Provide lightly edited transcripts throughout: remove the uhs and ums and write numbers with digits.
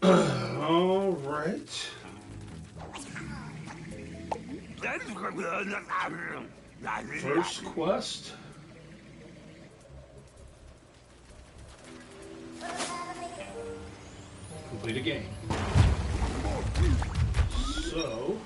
All right. First quest. Complete a game. So.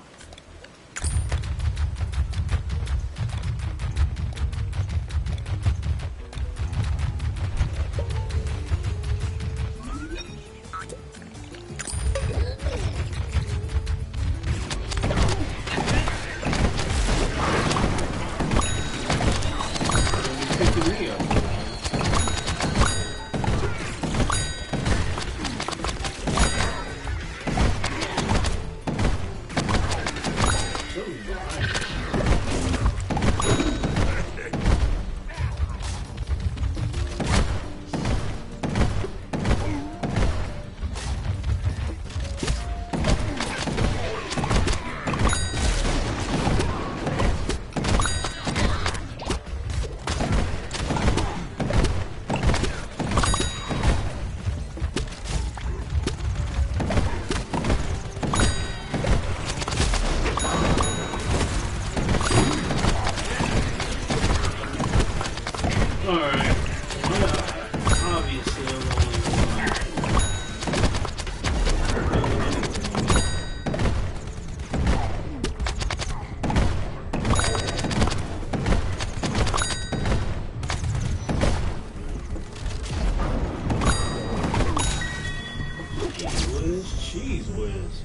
Cheese whiz.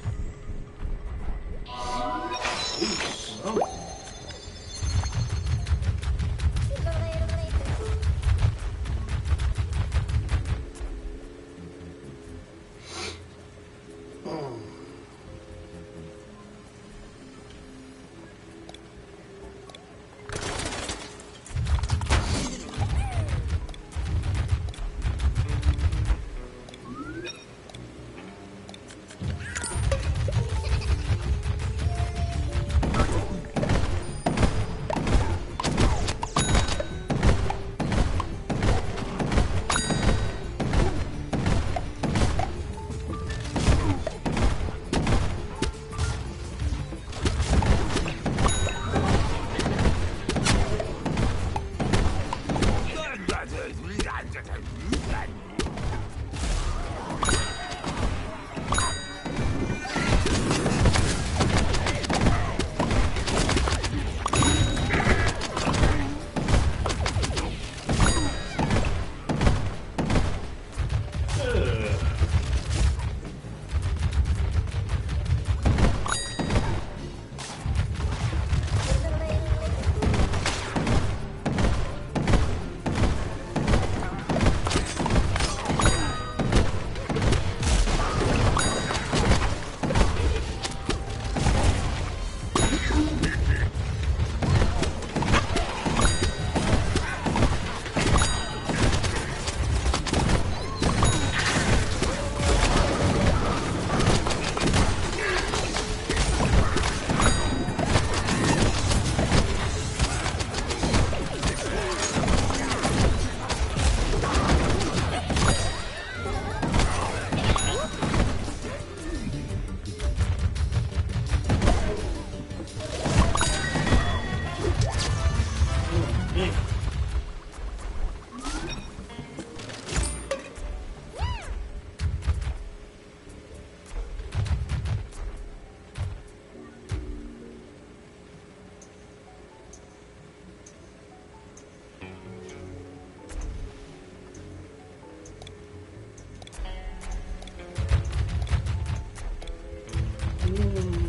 Ooh,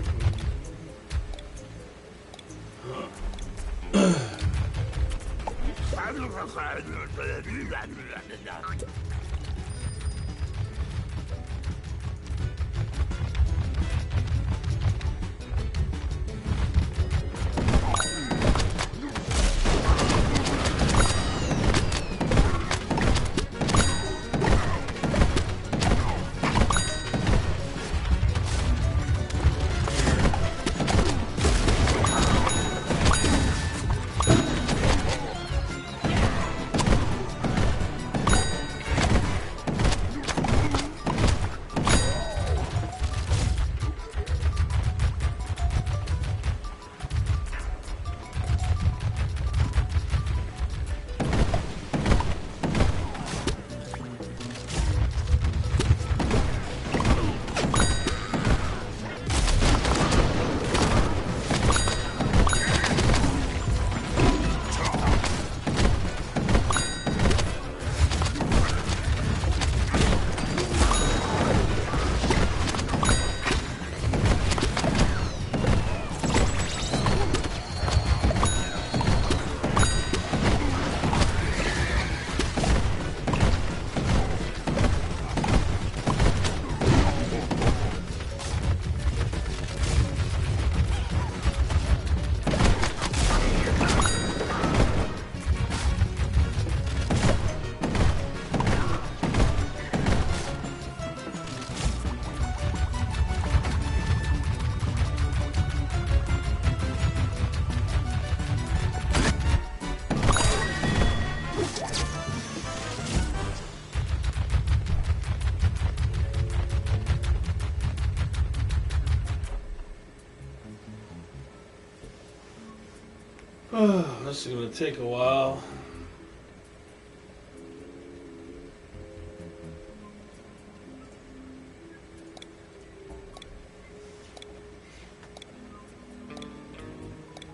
Oh, this is going to take a while.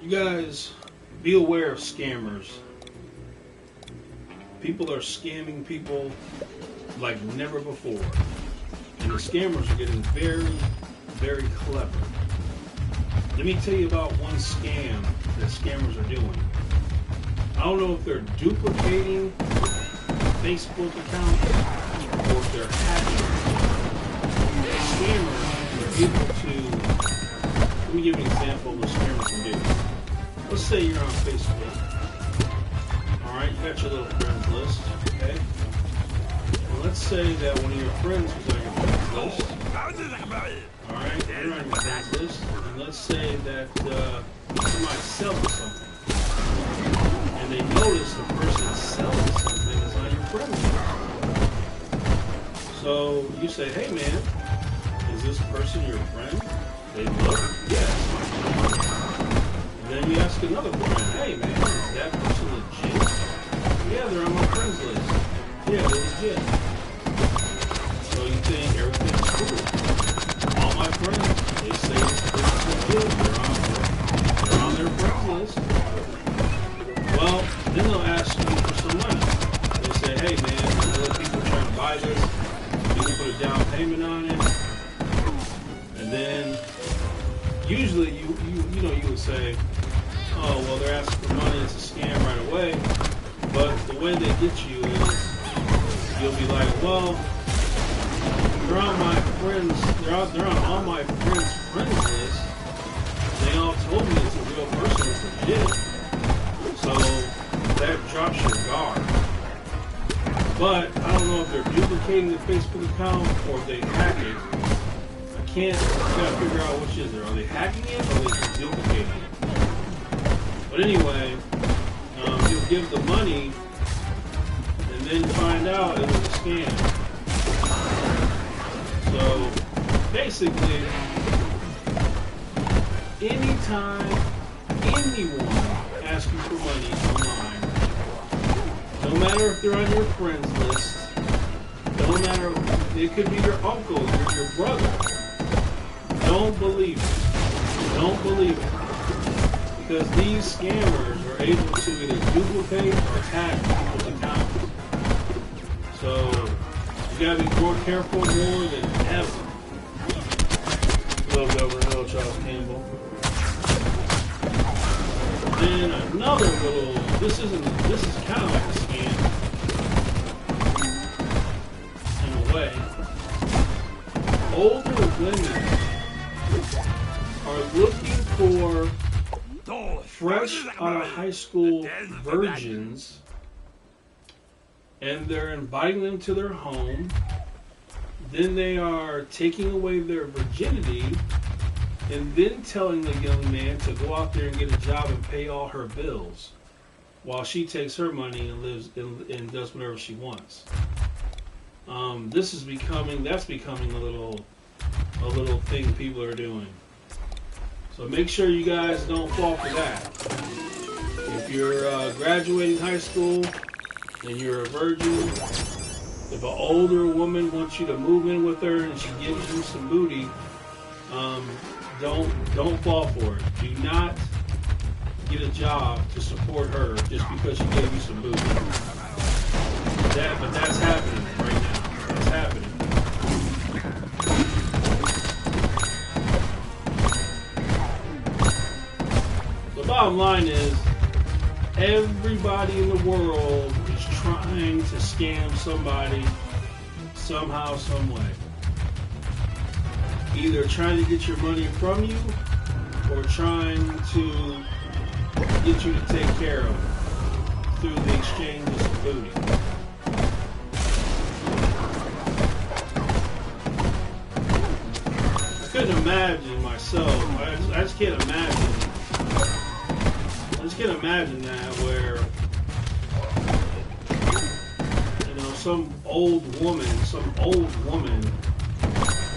You guys, be aware of scammers. People are scamming people like never before. And the scammers are getting very, very clever. Let me tell you about one scam that scammers are doing. I don't know if they're duplicating Facebook account or if they're hacking. The scammers are able to, let me give you an example of what scammers can do. Let's say you're on Facebook. Alright, you got your little friends list, okay? And let's say that one of your friends was on your friends list. Alright, you're on your friends list. And let's say that somebody sells something. And they notice the person selling something is on your friends list. So you say, hey man, is this person your friend? They look, yes. And then you ask another friend, hey man, is that person legit? Yeah, they're on my friends list. Yeah, they're legit. So you think everything's cool. All my friends, they say this person's legit. They're on their friends list. Well, then they'll ask you for some money. They say, hey man, other people are trying to buy this. You can put a down payment on it. And then usually you would say, oh, well, they're asking for money, it's a scam right away. But the way they get you is, you'll be like, well, they're on my friends, they're on all my friends' friends list. They all told me it's a real person, it's legit. So that drops your guard. But I don't know if they're duplicating the Facebook account or if they hack it. You gotta figure out which is it. Are they hacking it or are they just duplicating it? But anyway, you'll give the money and then find out it was a scam. So basically, anytime anyone asks you for money online, no matter if they're on your friends list, no matter, it could be your uncle, your brother, don't believe it. Don't believe it. Because these scammers are able to either duplicate or hack people's accounts. So you gotta be more careful more than ever. Love Governor Hill, Charles Campbell. Then another little, this is kind of like a scam in a way. Older women are looking for fresh out of high school virgins, and they're inviting them to their home. Then they are taking away their virginity and then telling the young man to go out there and get a job and pay all her bills while she takes her money and lives and does whatever she wants. That's becoming a little thing people are doing. So make sure you guys don't fall for that. If you're graduating high school and you're a virgin, if an older woman wants you to move in with her and she gives you some booty, don't fall for it. Do not get a job to support her just because she gave you some booty. But that's happening right now. That's happening. Bottom line is, everybody in the world is trying to scam somebody somehow, some way. Either trying to get your money from you or trying to get you to take care of it through the exchange of some booty. I couldn't imagine myself. I just can't imagine. I just can't imagine that where, some old woman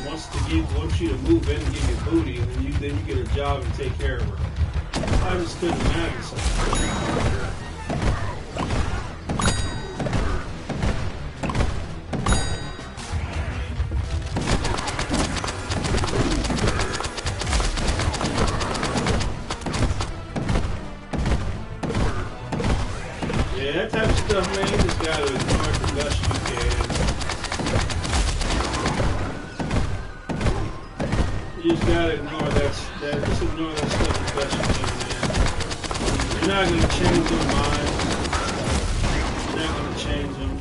wants you to move in and give you booty, and then you get a job and take care of her. I just couldn't imagine something. Yeah, that type of stuff, man, you just gotta ignore it the best you can. You just gotta ignore that. Just ignore that stuff as best you can, man. You're not gonna change their mind. You're not gonna change them.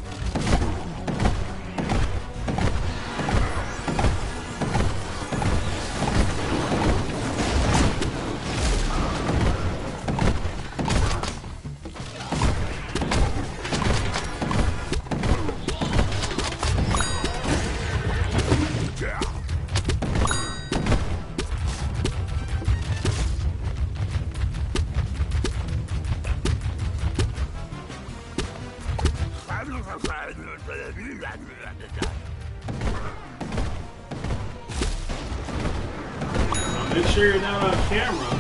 Make sure you're not on camera.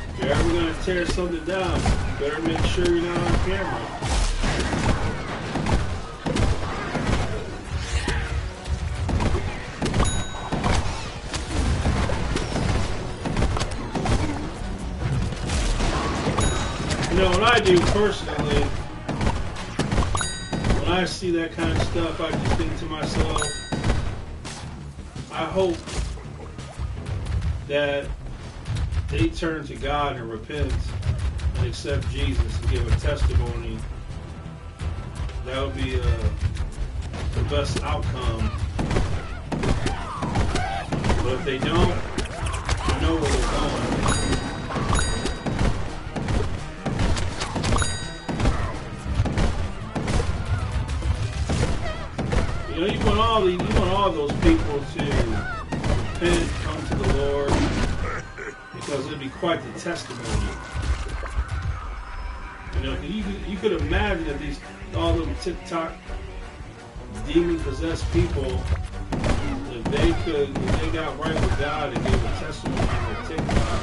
If you're ever going to tear something down, you better make sure you're not on camera. You know, what I do personally, when I see that kind of stuff, I just think to myself, I hope that they turn to God and repent and accept Jesus and give a testimony. That would be the best outcome. But if they don't, I know where they're going. You know, you want all those people to repent, come to the Lord, because it'd be quite the testimony. You know, you could imagine that all them TikTok demon-possessed people, if they got right with God and gave a testimony on TikTok,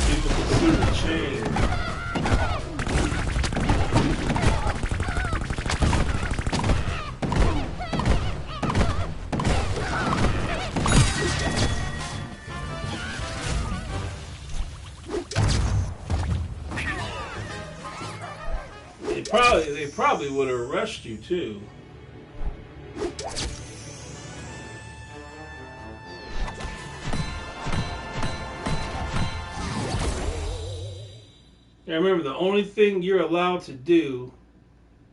people could see the change. They probably would arrest you too. Now remember, the only thing you're allowed to do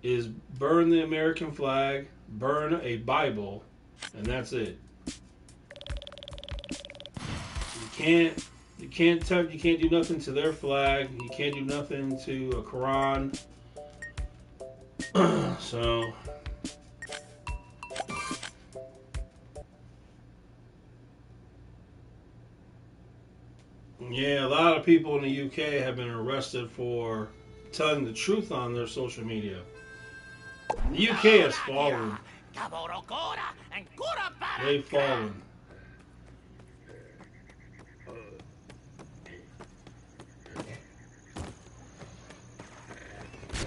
is burn the American flag, burn a Bible, and that's it. You can't do nothing to their flag. You can't do nothing to a Quran. So yeah, a lot of people in the UK have been arrested for telling the truth on their social media. The UK has fallen. They've fallen.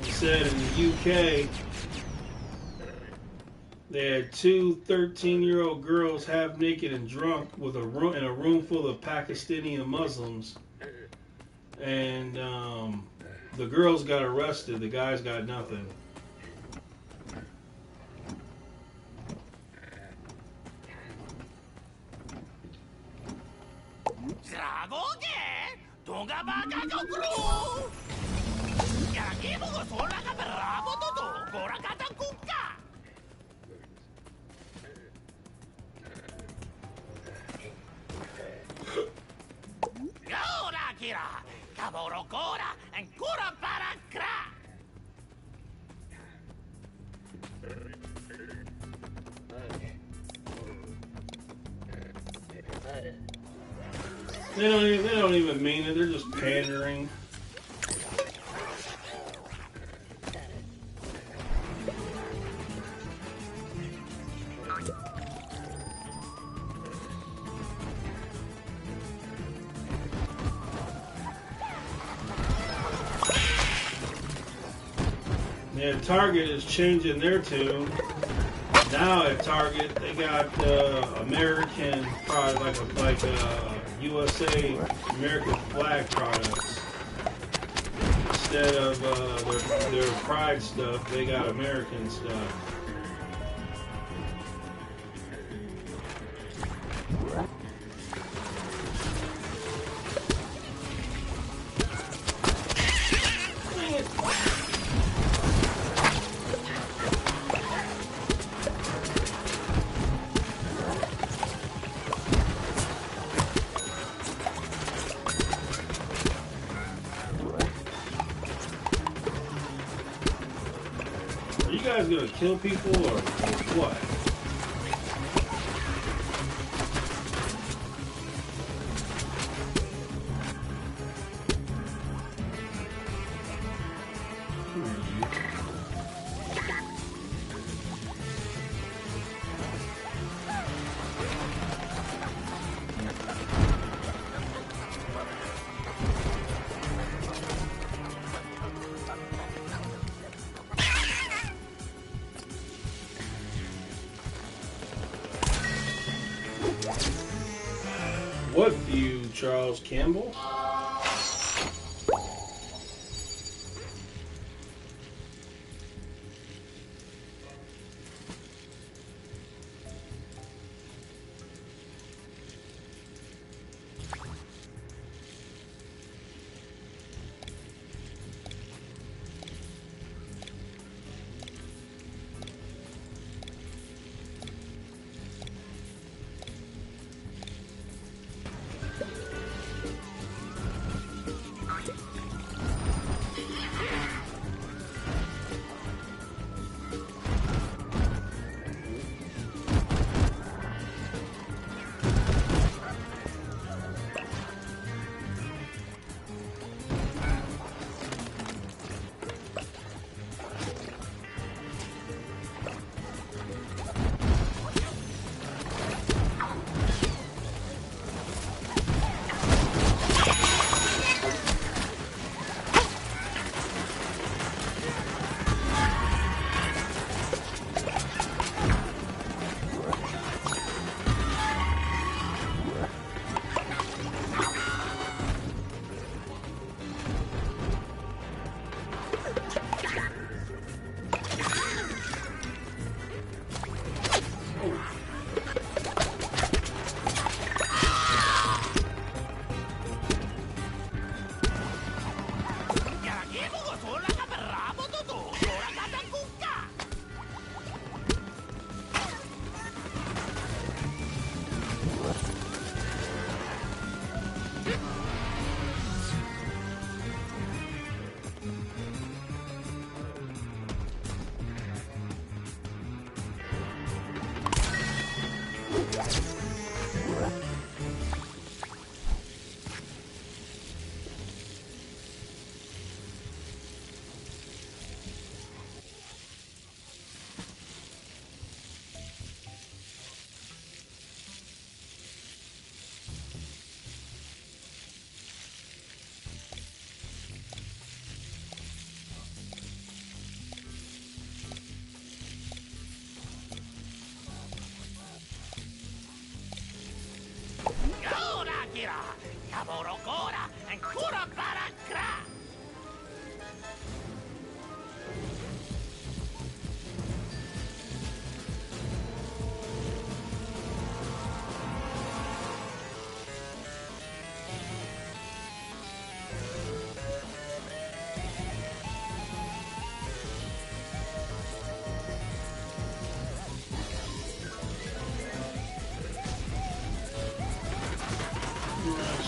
He said in the UK, they had two 13-year-old girls half naked and drunk in a room full of Pakistani Muslims, and the girls got arrested. The guys got nothing. They don't even mean it. They're just pandering. Yeah, Target is changing their tune. Now at Target, they got American products, like USA American flag products. Instead of their Pride stuff, they got American stuff. Are you guys gonna kill people or what? What view, Charles Campbell?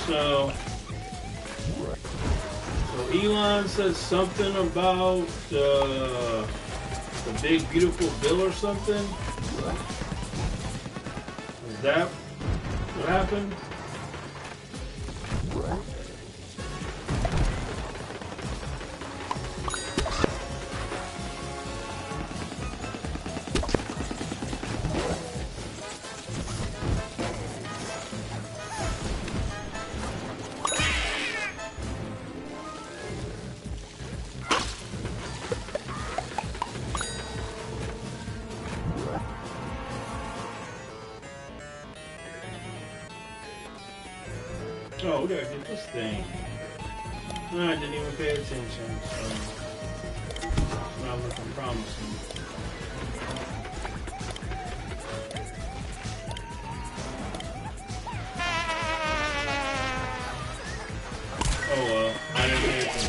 So Elon says something about the big beautiful bill or something. Is that what happened? did I get this thing? No, I didn't even pay attention, so it's not looking promising. Oh well, I didn't pay attention.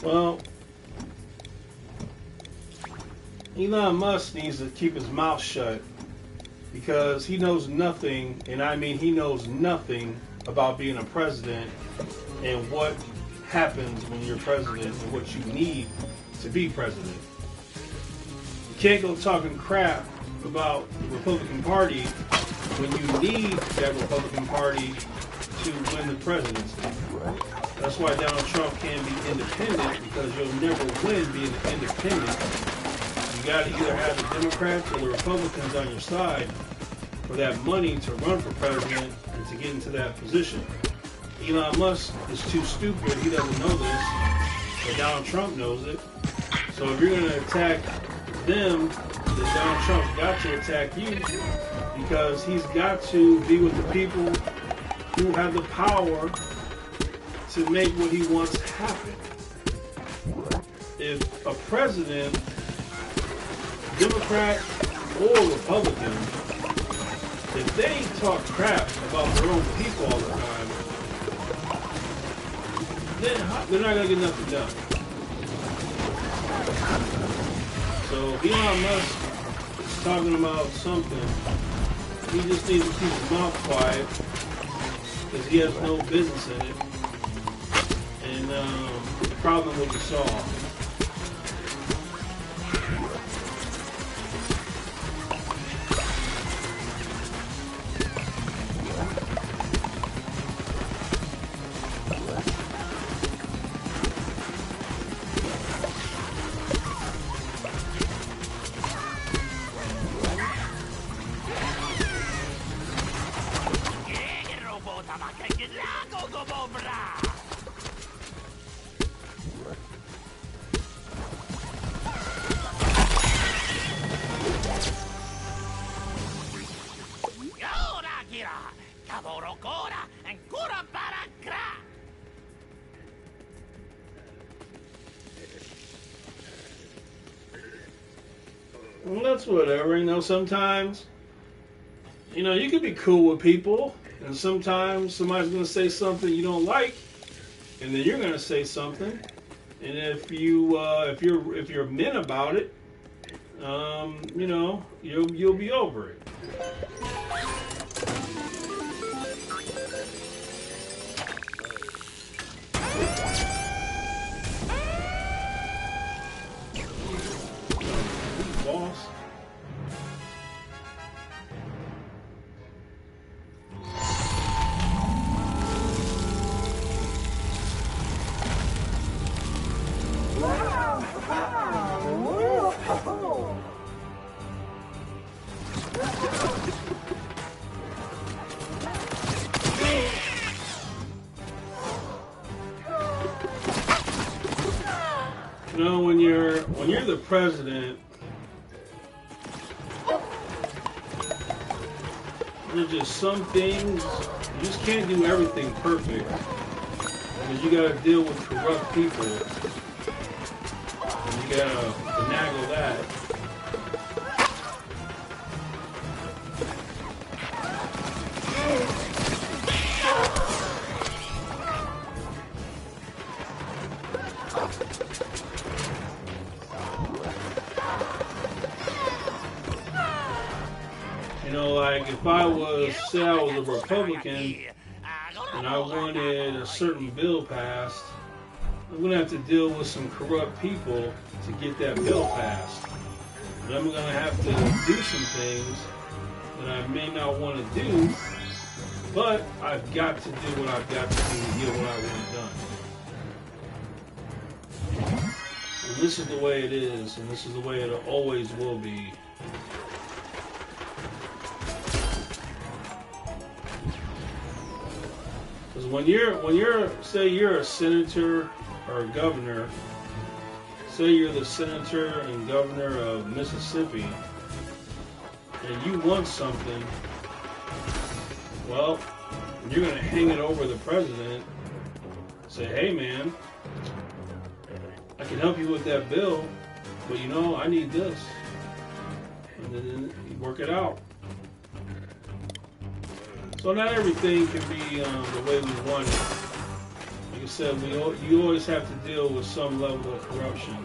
Well, Elon Musk needs to keep his mouth shut because he knows nothing, and I mean he knows nothing about being a president and what happens when you're president and what you need to be president. You can't go talking crap about the Republican Party when you need that Republican Party to win the presidency. That's why Donald Trump can't be independent, because you'll never win being independent. You got to either have the Democrats or the Republicans on your side for that money to run for president and to get into that position. Elon Musk is too stupid. He doesn't know this, but Donald Trump knows it. So if you're going to attack them, then Donald Trump's got to attack you, because he's got to be with the people who have the power to make what he wants happen. If a president, Democrat or Republican, if they talk crap about their own people all the time, then they're not going to get nothing done. So if Elon Musk is talking about something, he just needs to keep his mouth quiet, because he has no business in it. And the problem will be solved. Well, that's whatever. Sometimes, you can be cool with people, and sometimes somebody's going to say something you don't like, and then you're going to say something, and if you're men about it, you'll be over it. Boss. When you're the president, there's just some things you just can't do everything perfect, because you got to deal with corrupt people, and you got to finagle that. Like if I was a Republican and I wanted a certain bill passed, I'm going to have to deal with some corrupt people to get that bill passed. And I'm going to have to do some things that I may not want to do, but I've got to do what I've got to do to get what I want done. And this is the way it is, and this is the way it always will be. Because when you're say you're a senator or a governor, say you're the senator and governor of Mississippi, and you want something, well, you're gonna hang it over the president. Say, hey man, I can help you with that bill, but you know, I need this. And then you work it out. So not everything can be the way we want it. Like I said, you always have to deal with some level of corruption.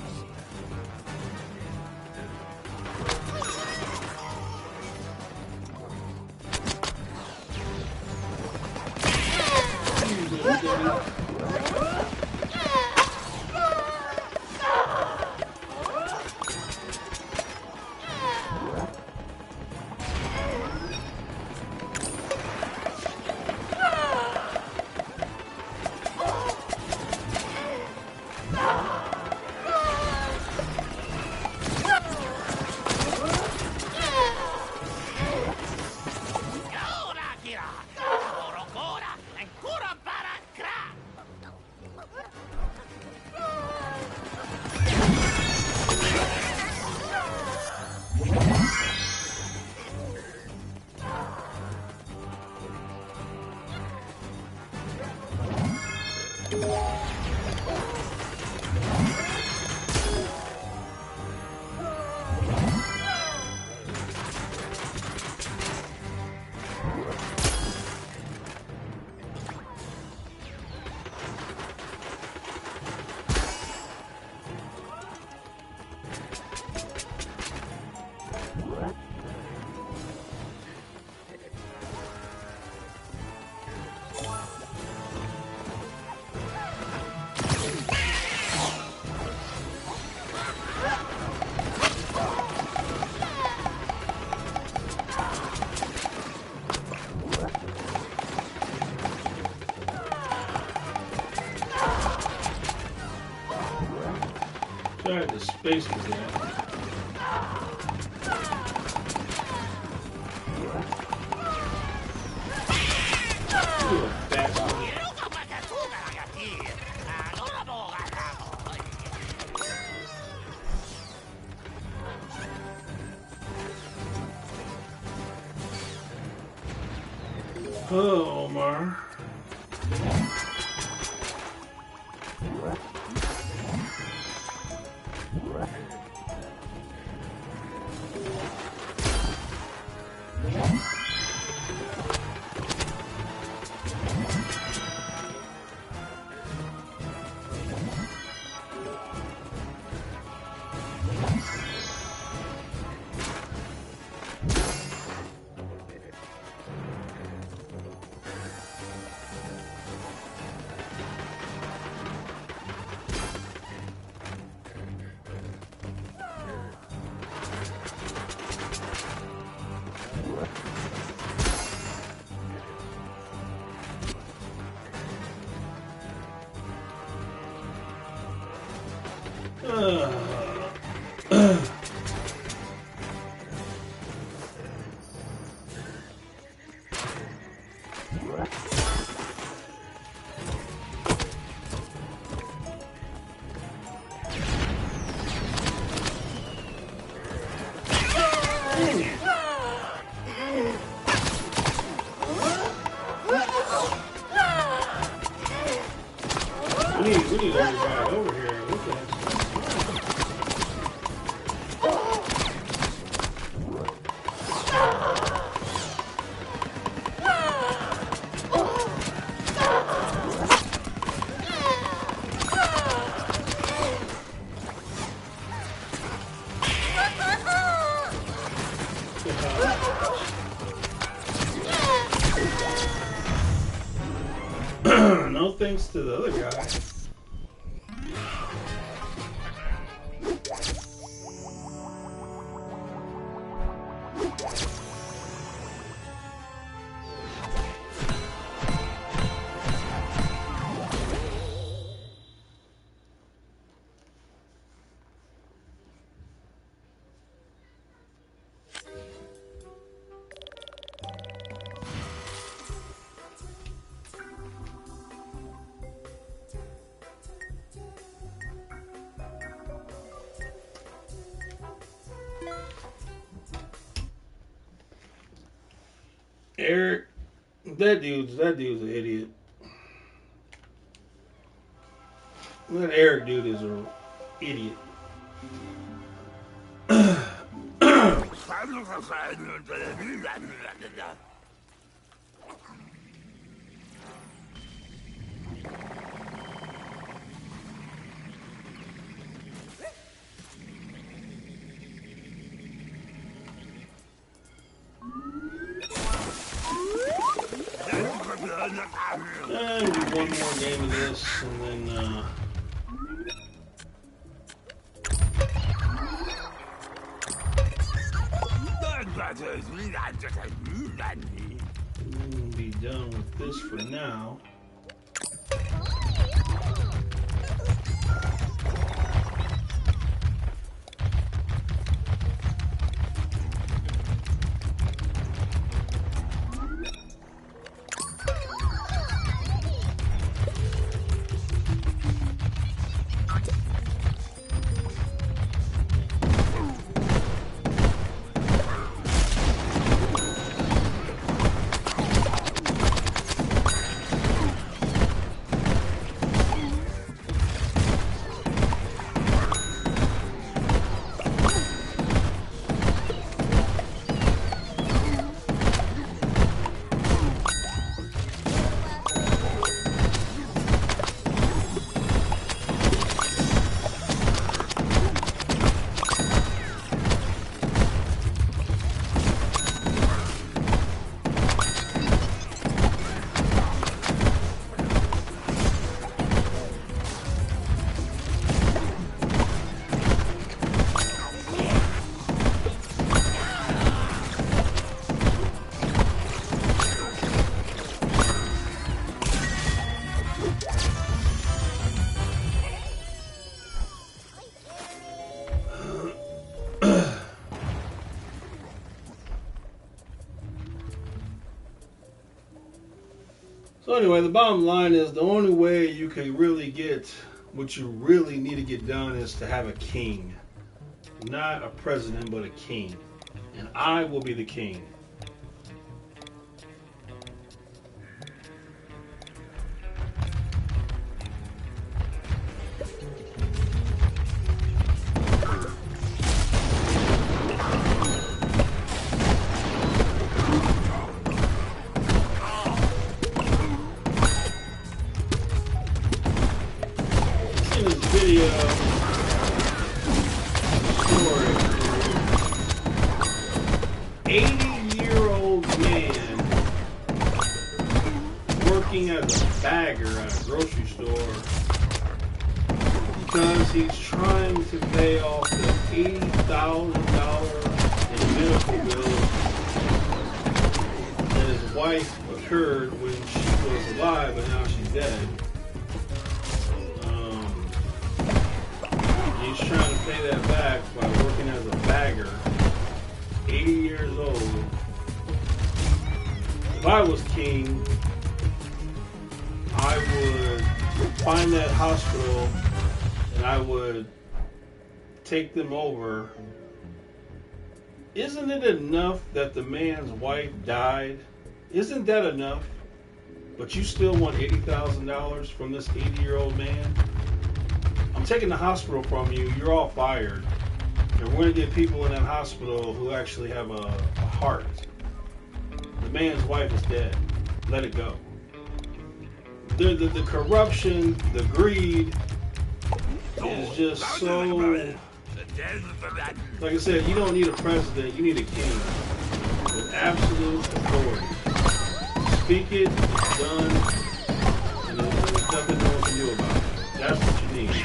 Sorry, the space was there. You a bastard. Oh, Omar. We need everybody over here. What the heck? No thanks to the other guy. Eric, that dude's an idiot. That Eric dude is an idiot. And do one more game of this, and then we'll be done with this for now. So anyway, the bottom line is the only way you can really get what you really need to get done is to have a king. Not a president, but a king. And I will be the king. Video story. 80-year-old man working as a bagger at a grocery store because he's trying to pay off the $80,000 in medical bills that his wife incurred when she was alive, but now she's dead. He's trying to pay that back by working as a bagger, 80 years old. If I was king, I would find that hospital and I would take them over. Isn't it enough that the man's wife died? Isn't that enough? But you still want $80,000 from this 80-year-old man? I'm taking the hospital from you. You're all fired. And we're going to get people in that hospital who actually have a heart. The man's wife is dead. Let it go. The corruption, the greed is just so... Like I said, you don't need a president. You need a king with absolute authority. Speak it, it's done, and there's nothing no one can do about it. That's what you need.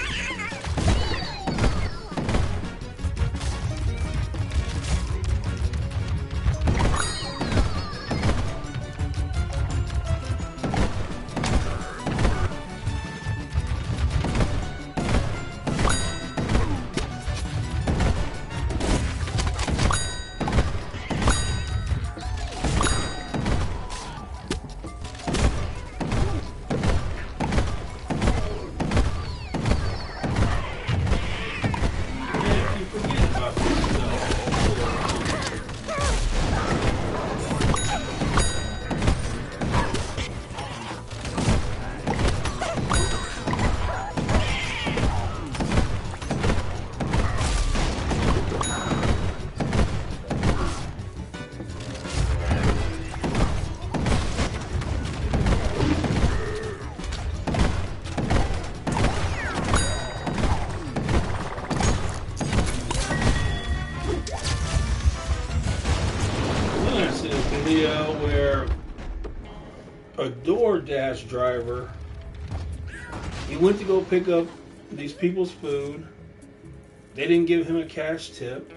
DoorDash driver. He went to go pick up these people's food. They didn't give him a cash tip.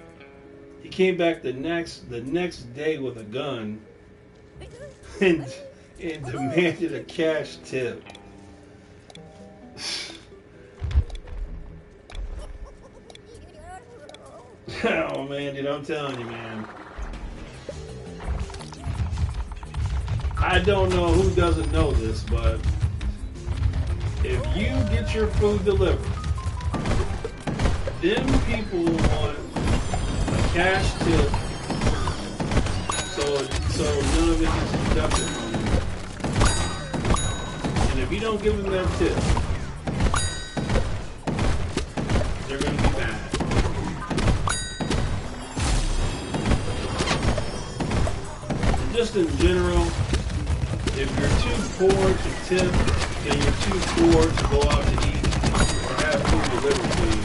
He came back the next day with a gun and demanded a cash tip. Oh man, dude, I'm telling you, man. I don't know who doesn't know this, but if you get your food delivered, them people want a cash tip, so none of it gets deducted from you. And if you don't give them their tip, they're going to be mad. And just in general, if you're too poor to tip and you're too poor to go out to eat or have food delivered to you,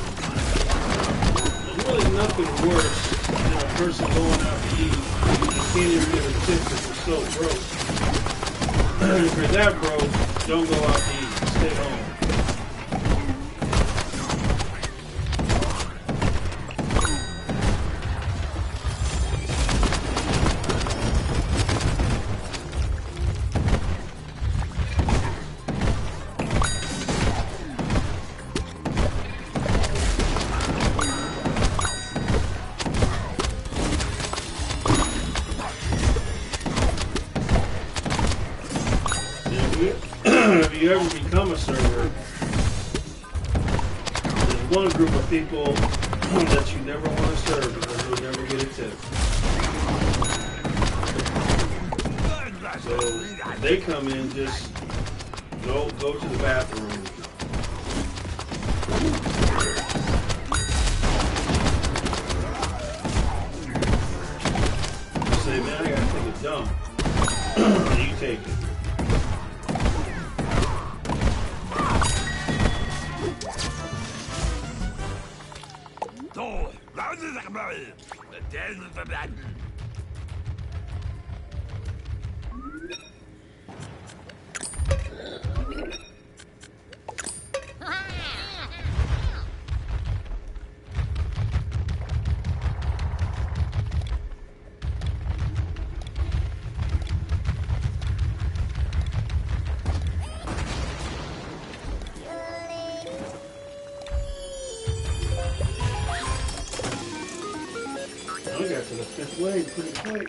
there's really nothing worse than a person going out to eat and you can't even get a tip because you're so broke. If you're that broke, don't go out to eat. Stay home. If you ever become a server, there's one group of people that you never want to serve because you'll never get a tip. So if they come in, just go to the bathroom. Say, man, I gotta take a dump. You take it. We got to the 5th wave pretty quick.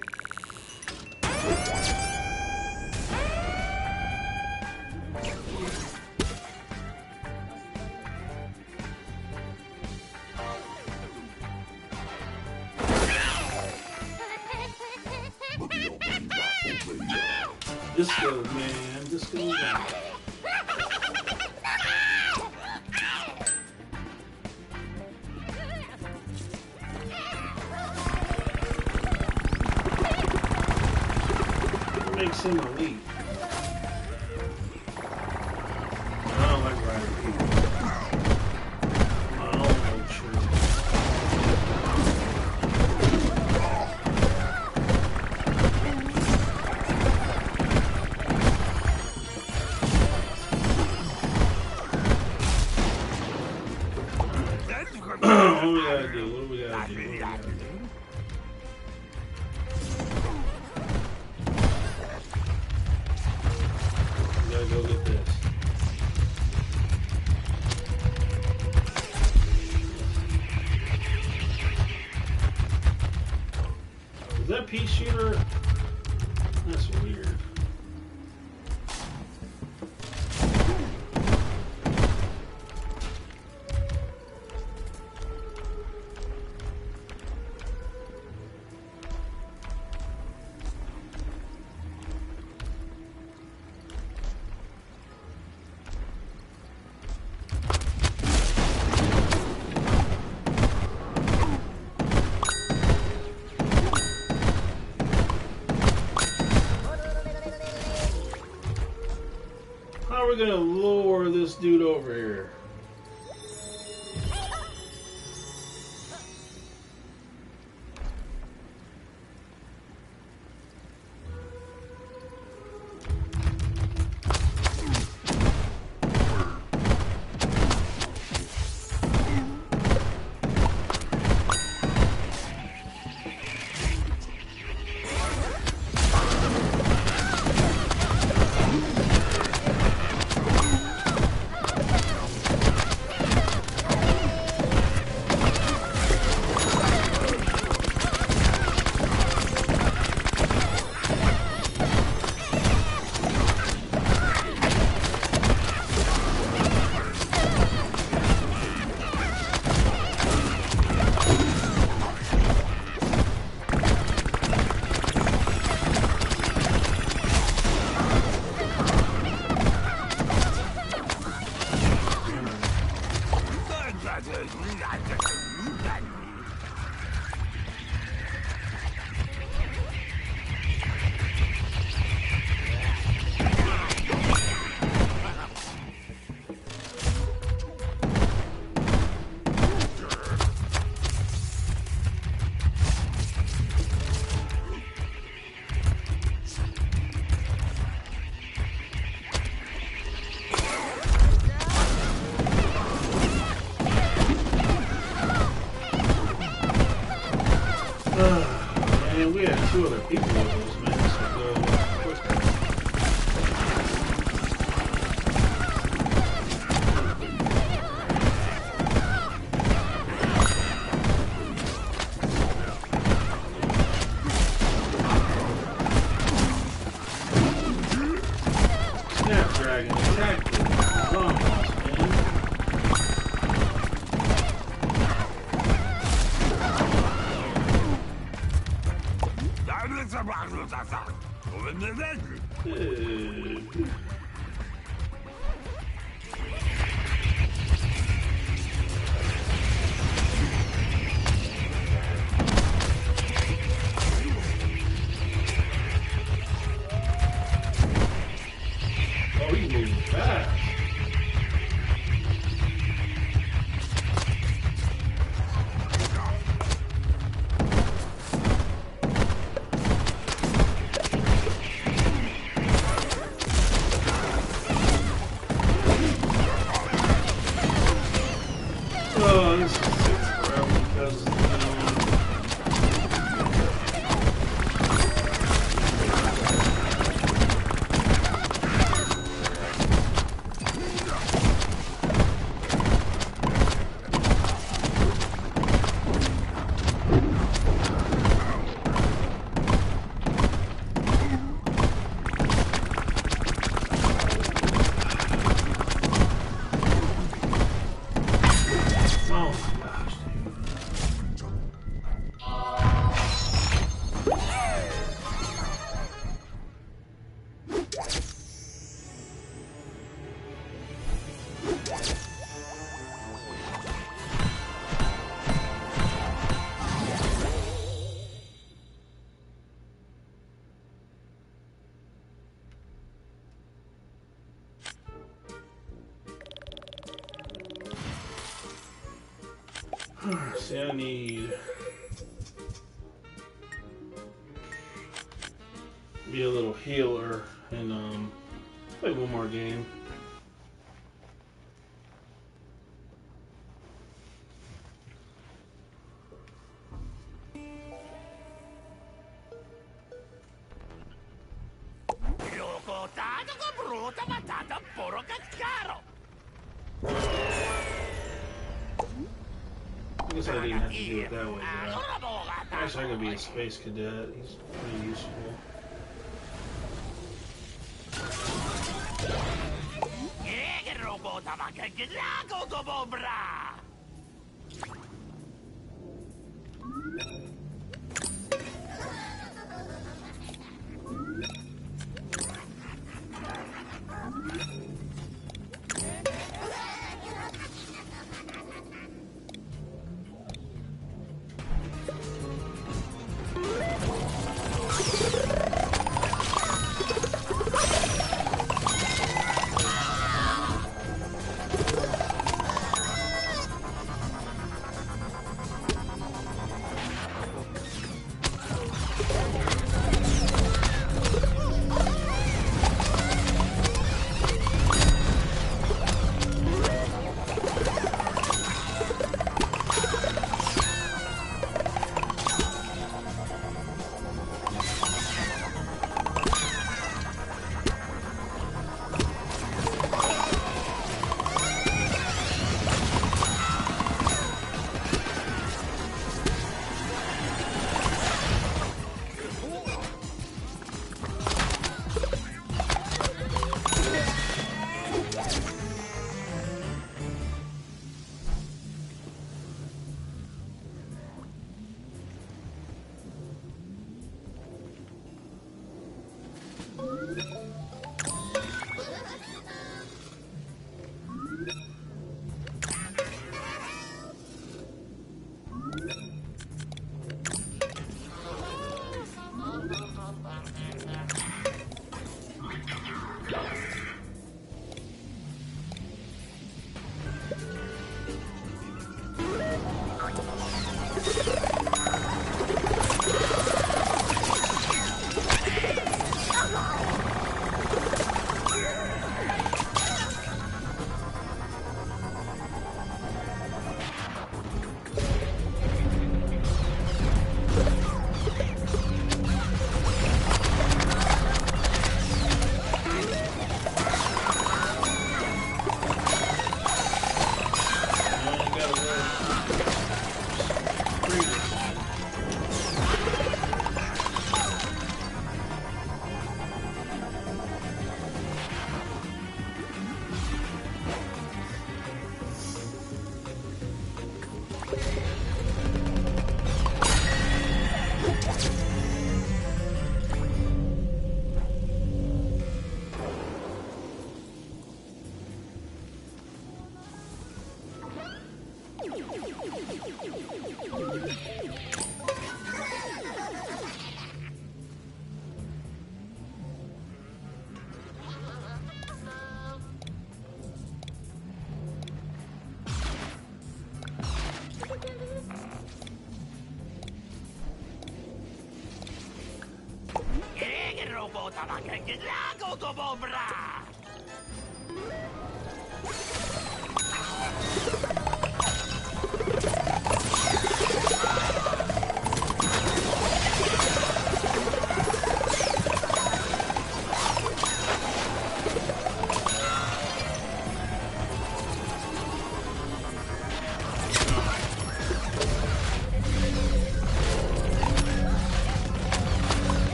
Disco, man. Disco down. Makes him elite. I don't like riding people. I don't know true. What do we gotta do? What do we gotta do? Go get this. Is that pea shooter? That's weird. How are we gonna lure this dude over here? 2 other people with those, man. This will go quicker. Snapdragon, attack the zombies, man. Oh, he's moving fast. Oh, this is forever because oh my gosh, dude. See, I need be a little healer and play one more game. I guess I didn't have to do it that way, but actually I could be a space cadet. He's pretty useful.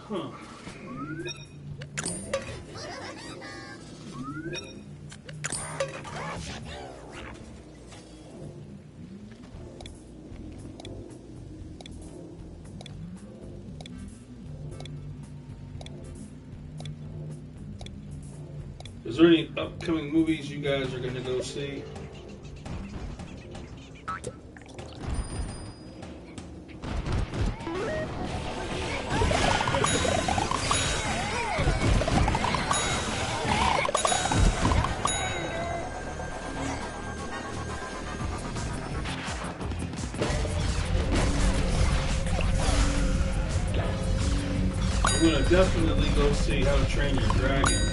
Huh. Is there any upcoming movies you guys are going to go see? I'm going to definitely go see How to Train Your Dragon.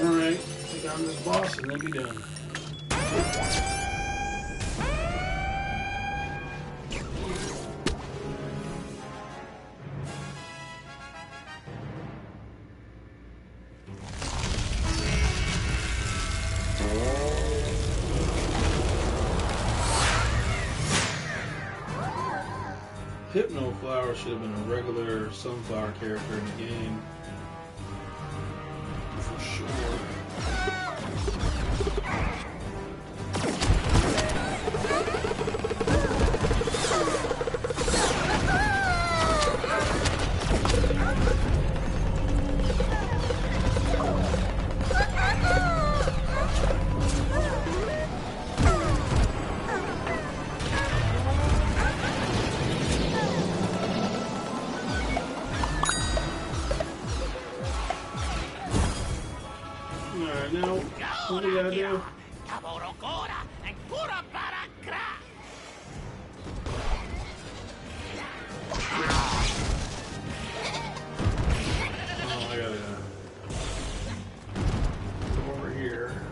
Alright, take on this boss and then be done. Hypno Flower should have been a regular sunflower character in the game. For sure. you gotta do? Oh, I gotta come over here.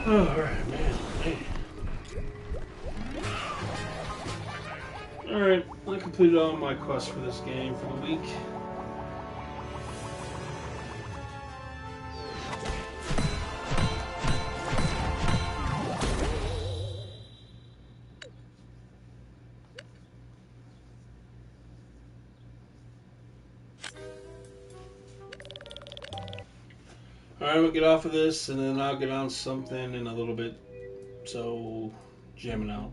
Oh, alright, man. Alright, I completed all my quests for this game for the week. Alright, we'll get off of this and then I'll get on something in a little bit. So, jamming out.